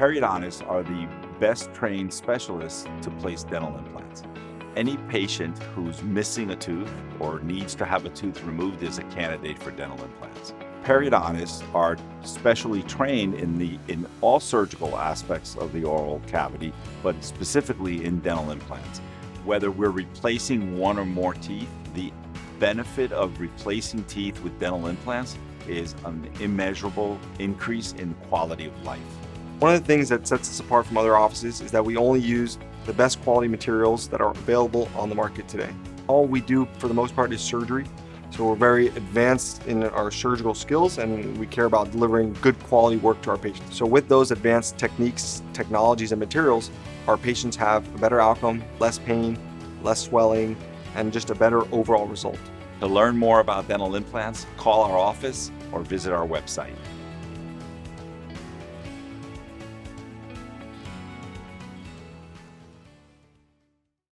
Periodontists are the best trained specialists to place dental implants. Any patient who's missing a tooth or needs to have a tooth removed is a candidate for dental implants. Periodontists are specially trained in all surgical aspects of the oral cavity, but specifically in dental implants. Whether we're replacing one or more teeth, the benefit of replacing teeth with dental implants is an immeasurable increase in quality of life. One of the things that sets us apart from other offices is that we only use the best quality materials that are available on the market today. All we do for the most part is surgery. So we're very advanced in our surgical skills, and we care about delivering good quality work to our patients. So with those advanced techniques, technologies, and materials, our patients have a better outcome, less pain, less swelling, and just a better overall result. To learn more about dental implants, call our office or visit our website.